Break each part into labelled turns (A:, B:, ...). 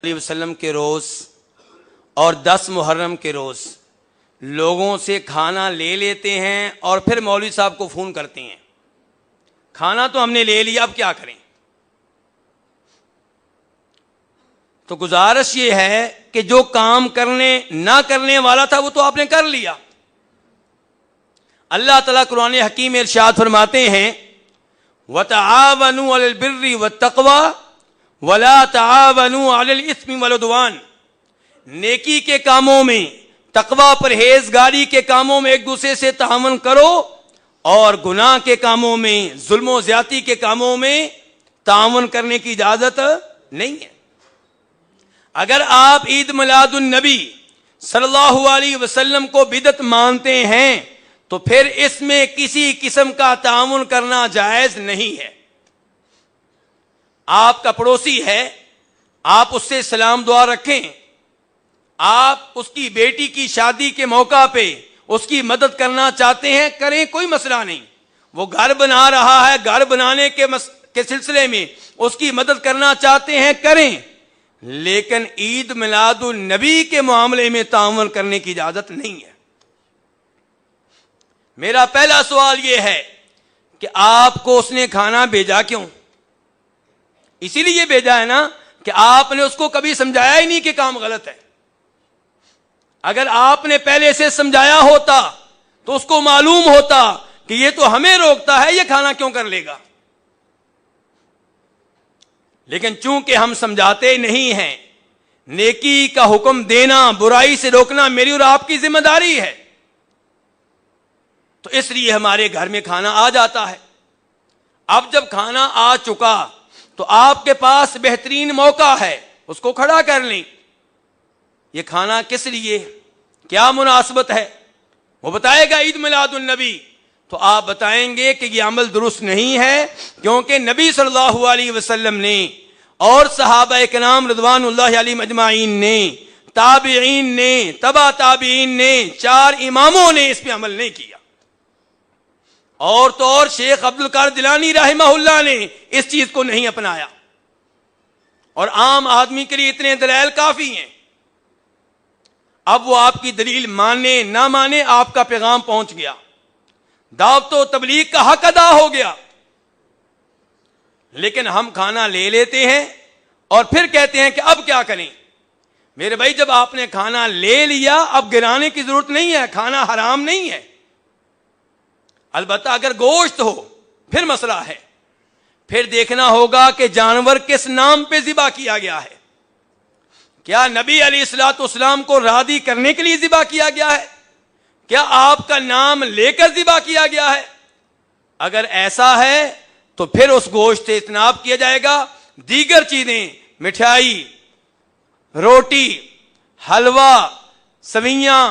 A: علیہ وسلم کے روز اور 10 محرم کے روز لوگوں سے کھانا لے لیتے ہیں اور پھر مولوی صاحب کو فون کرتے ہیں، کھانا تو ہم نے لے لیا، اب کیا کریں؟ تو گزارش یہ ہے کہ جو کام نہ کرنے والا تھا وہ تو آپ نے کر لیا۔ اللہ تعالیٰ قرآن حکیم میں ارشاد فرماتے ہیں وَتَعَاوَنُوا عَلَى الْبِرِّ وَالتَّقْوَى وَلَا تَعَاوَنُوا عَلَى الْإِثْمِ وَالْعُدْوَانِ، نیکی کے کاموں میں، تقوی پرہیزگاری کے کاموں میں ایک دوسرے سے تعاون کرو، اور گناہ کے کاموں میں، ظلم و زیادتی کے کاموں میں تعاون کرنے کی اجازت نہیں ہے۔ اگر آپ عید میلاد النبی صلی اللہ علیہ وسلم کو بدعت مانتے ہیں تو پھر اس میں کسی قسم کا تعاون کرنا جائز نہیں ہے۔ آپ کا پڑوسی ہے، آپ اس سے سلام دعا رکھیں، آپ اس کی بیٹی کی شادی کے موقع پہ اس کی مدد کرنا چاہتے ہیں، کریں، کوئی مسئلہ نہیں۔ وہ گھر بنا رہا ہے، گھر بنانے کے سلسلے میں اس کی مدد کرنا چاہتے ہیں، کریں، لیکن عید میلاد النبی کے معاملے میں تعاون کرنے کی اجازت نہیں ہے۔ میرا پہلا سوال یہ ہے کہ آپ کو اس نے کھانا بھیجا کیوں؟ اسی لیے بھیجا ہے نا کہ آپ نے اس کو کبھی سمجھایا ہی نہیں کہ کام غلط ہے۔ اگر آپ نے پہلے سے سمجھایا ہوتا تو اس کو معلوم ہوتا کہ یہ تو ہمیں روکتا ہے، یہ کھانا کیوں کر لے گا؟ لیکن چونکہ ہم سمجھاتے نہیں ہیں، نیکی کا حکم دینا، برائی سے روکنا میری اور آپ کی ذمہ داری ہے، تو اس لیے ہمارے گھر میں کھانا آ جاتا ہے۔ اب جب کھانا آ چکا تو آپ کے پاس بہترین موقع ہے، اس کو کھڑا کر لیں۔ یہ کھانا کس لیے، کیا مناسبت ہے، وہ بتائے گا عید میلاد النبی، تو آپ بتائیں گے کہ یہ عمل درست نہیں ہے، کیونکہ نبی صلی اللہ علیہ وسلم نے اور صحابہ کرام رضوان اللہ علیہم اجمعین نے، تابعین نے، تبع تابعین نے، 4 اماموں نے اس پہ عمل نہیں کیا، اور تو اور شیخ عبد القادر جیلانی رحمہ اللہ نے اس چیز کو نہیں اپنایا، اور عام آدمی کے لیے اتنے دلائل کافی ہیں۔ اب وہ آپ کی دلیل مانے نہ مانے، آپ کا پیغام پہنچ گیا، دعوت و تبلیغ کا حق ادا ہو گیا۔ لیکن ہم کھانا لے لیتے ہیں اور پھر کہتے ہیں کہ اب کیا کریں؟ میرے بھائی، جب آپ نے کھانا لے لیا اب گرانے کی ضرورت نہیں ہے، کھانا حرام نہیں ہے۔ البتہ اگر گوشت ہو پھر مسئلہ ہے، پھر دیکھنا ہوگا کہ جانور کس نام پہ ذبح کیا گیا ہے۔ کیا نبی علیہ الصلوۃ والسلام کو راضی کرنے کے لیے ذبح کیا گیا ہے؟ کیا آپ کا نام لے کر ذبح کیا گیا ہے؟ اگر ایسا ہے تو پھر اس گوشت سے اجتناب کیا جائے گا۔ دیگر چیزیں، مٹھائی، روٹی، حلوہ، سویاں،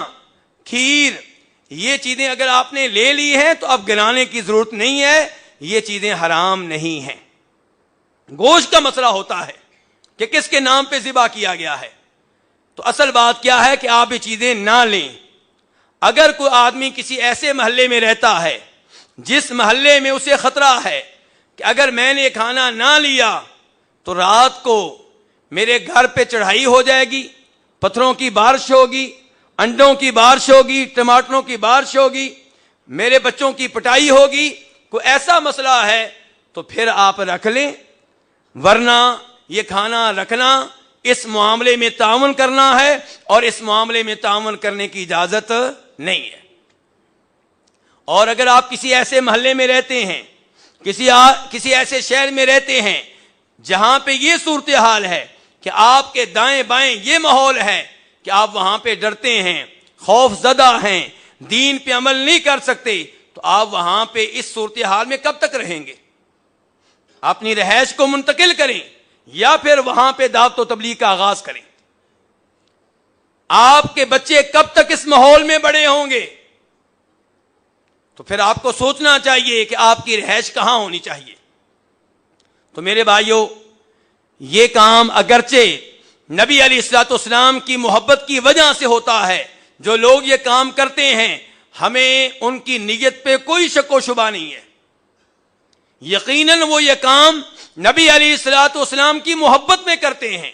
A: کھیر، یہ چیزیں اگر آپ نے لے لی ہیں تو اب گرانے کی ضرورت نہیں ہے، یہ چیزیں حرام نہیں ہیں۔ گوشت کا مسئلہ ہوتا ہے کہ کس کے نام پہ ذبح کیا گیا ہے، تو اصل بات کیا ہے کہ آپ یہ چیزیں نہ لیں۔ اگر کوئی آدمی کسی ایسے محلے میں رہتا ہے جس محلے میں اسے خطرہ ہے کہ اگر میں نے کھانا نہ لیا تو رات کو میرے گھر پہ چڑھائی ہو جائے گی، پتھروں کی بارش ہوگی، انڈوں کی بارش ہوگی، ٹماٹروں کی بارش ہوگی، میرے بچوں کی پٹائی ہوگی، کوئی ایسا مسئلہ ہے تو پھر آپ رکھ لیں، ورنہ یہ کھانا رکھنا اس معاملے میں تعاون کرنا ہے، اور اس معاملے میں تعاون کرنے کی اجازت نہیں ہے۔ اور اگر آپ کسی ایسے محلے میں رہتے ہیں، کسی ایسے شہر میں رہتے ہیں جہاں پہ یہ صورتحال ہے کہ آپ کے دائیں بائیں یہ ماحول ہے کہ آپ وہاں پہ ڈرتے ہیں، خوف زدہ ہیں، دین پہ عمل نہیں کر سکتے، تو آپ وہاں پہ اس صورتحال میں کب تک رہیں گے؟ اپنی رہائش کو منتقل کریں یا پھر وہاں پہ دعوت و تبلیغ کا آغاز کریں۔ آپ کے بچے کب تک اس ماحول میں بڑے ہوں گے؟ تو پھر آپ کو سوچنا چاہیے کہ آپ کی رہائش کہاں ہونی چاہیے۔ تو میرے بھائیوں، یہ کام اگرچہ نبی علیہ الصلوۃ والسلام کی محبت کی وجہ سے ہوتا ہے، جو لوگ یہ کام کرتے ہیں ہمیں ان کی نیت پہ کوئی شک و شبہ نہیں ہے، یقیناً وہ یہ کام نبی علیہ الصلوۃ والسلام کی محبت میں کرتے ہیں،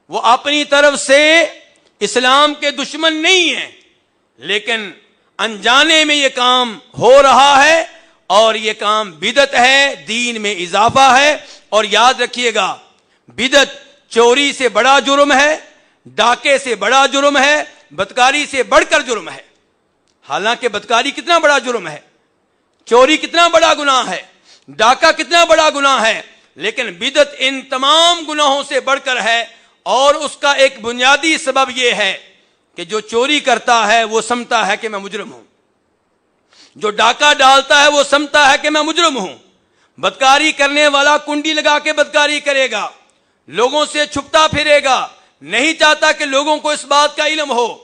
A: وہ اپنی طرف سے اسلام کے دشمن نہیں ہیں، لیکن انجانے میں یہ کام ہو رہا ہے اور یہ کام بدعت ہے، دین میں اضافہ ہے۔ اور یاد رکھیے گا، بدعت چوری سے بڑا جرم ہے، ڈاکے سے بڑا جرم ہے، بدکاری سے بڑھ کر جرم ہے۔ حالانکہ بدکاری کتنا بڑا جرم ہے، چوری کتنا بڑا گناہ ہے، ڈاکہ کتنا بڑا گناہ ہے، لیکن بدعت ان تمام گناہوں سے بڑھ کر ہے۔ اور اس کا ایک بنیادی سبب یہ ہے کہ جو چوری کرتا ہے وہ سمجھتا ہے کہ میں مجرم ہوں، جو ڈاکہ ڈالتا ہے وہ سمجھتا ہے کہ میں مجرم ہوں، بدکاری کرنے والا کنڈی لگا کے بدکاری کرے گا، لوگوں سے چھپتا پھرے گا، نہیں چاہتا کہ لوگوں کو اس بات کا علم ہو۔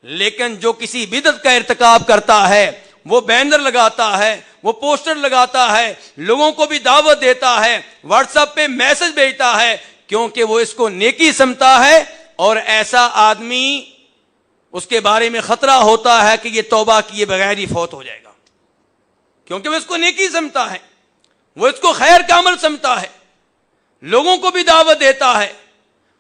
A: لیکن جو کسی بدعت کا ارتکاب کرتا ہے وہ بینر لگاتا ہے، وہ پوسٹر لگاتا ہے، لوگوں کو بھی دعوت دیتا ہے، واٹس ایپ پہ میسج بھیجتا ہے، کیونکہ وہ اس کو نیکی سمجھتا ہے۔ اور ایسا آدمی، اس کے بارے میں خطرہ ہوتا ہے کہ یہ توبہ کیے بغیر ہی فوت ہو جائے گا، کیونکہ وہ اس کو نیکی سمجھتا ہے، وہ اس کو خیر کا عمل سمجھتا ہے، لوگوں کو بھی دعوت دیتا ہے،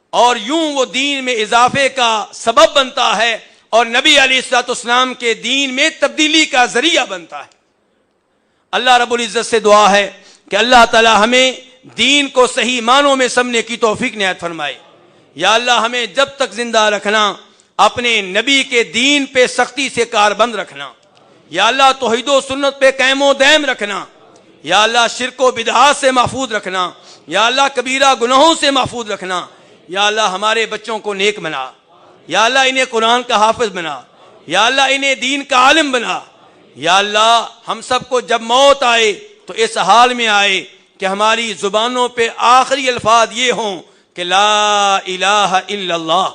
A: اور یوں وہ دین میں اضافے کا سبب بنتا ہے اور نبی علیہ الصلوۃ والسلام کے دین میں تبدیلی کا ذریعہ بنتا ہے۔ اللہ رب العزت سے دعا ہے کہ اللہ تعالی ہمیں دین کو صحیح معنوں میں سمجھنے کی توفیق عنایت فرمائے۔ یا اللہ ہمیں جب تک زندہ رکھنا اپنے نبی کے دین پہ سختی سے کاربند رکھنا۔ یا اللہ توحید و سنت پہ قائم و دائم رکھنا۔ یا اللہ شرک و بدعات سے محفوظ رکھنا۔ یا اللہ کبیرہ گناہوں سے محفوظ رکھنا۔ یا اللہ ہمارے بچوں کو نیک بنا۔ یا اللہ انہیں قرآن کا حافظ بنا۔ یا اللہ انہیں دین کا عالم بنا۔ یا اللہ ہم سب کو جب موت آئے تو اس حال میں آئے کہ ہماری زبانوں پہ آخری الفاظ یہ ہوں کہ لا الہ الا اللہ۔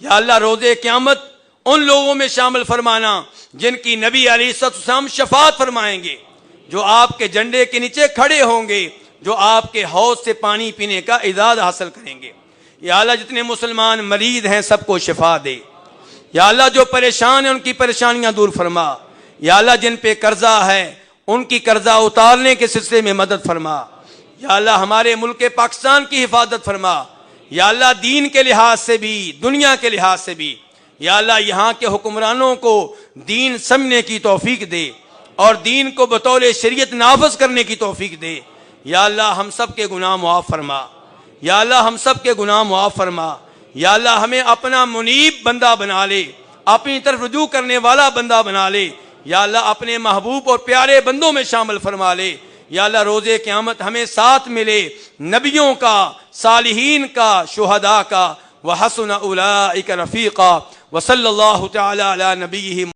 A: یا اللہ روز قیامت ان لوگوں میں شامل فرمانا جن کی نبی علیہ الصلوۃ والسلام شفاعت فرمائیں گے، جو آپ کے جھنڈے کے نیچے کھڑے ہوں گے، جو آپ کے حوض سے پانی پینے کا اعزاز حاصل کریں گے۔ یا اللہ جتنے مسلمان مریض ہیں سب کو شفا دے۔ یا اللہ جو پریشان ہیں ان کی پریشانیاں دور فرما۔ یا اللہ جن پہ قرضہ ہے ان کی قرضہ اتارنے کے سلسلے میں مدد فرما۔ یا اللہ ہمارے ملک پاکستان کی حفاظت فرما۔ یا اللہ دین کے لحاظ سے بھی، دنیا کے لحاظ سے بھی۔ یا اللہ یہاں کے حکمرانوں کو دین سمجھنے کی توفیق دے اور دین کو بطور شریعت نافذ کرنے کی توفیق دے۔ یا اللہ ہم سب کے گناہ معاف فرما۔ یا اللہ ہم سب کے گناہ معاف فرما۔ یا اللہ ہمیں اپنا منیب بندہ بنا لے، اپنی طرف رجوع کرنے والا بندہ بنا لے۔ یا اللہ اپنے محبوب اور پیارے بندوں میں شامل فرما لے۔ یا اللہ روز قیامت ہمیں ساتھ ملے نبیوں کا، صالحین کا، شہداء کا، وحسن اولئک رفیقا، وصلی اللہ تعالی علی نبیہ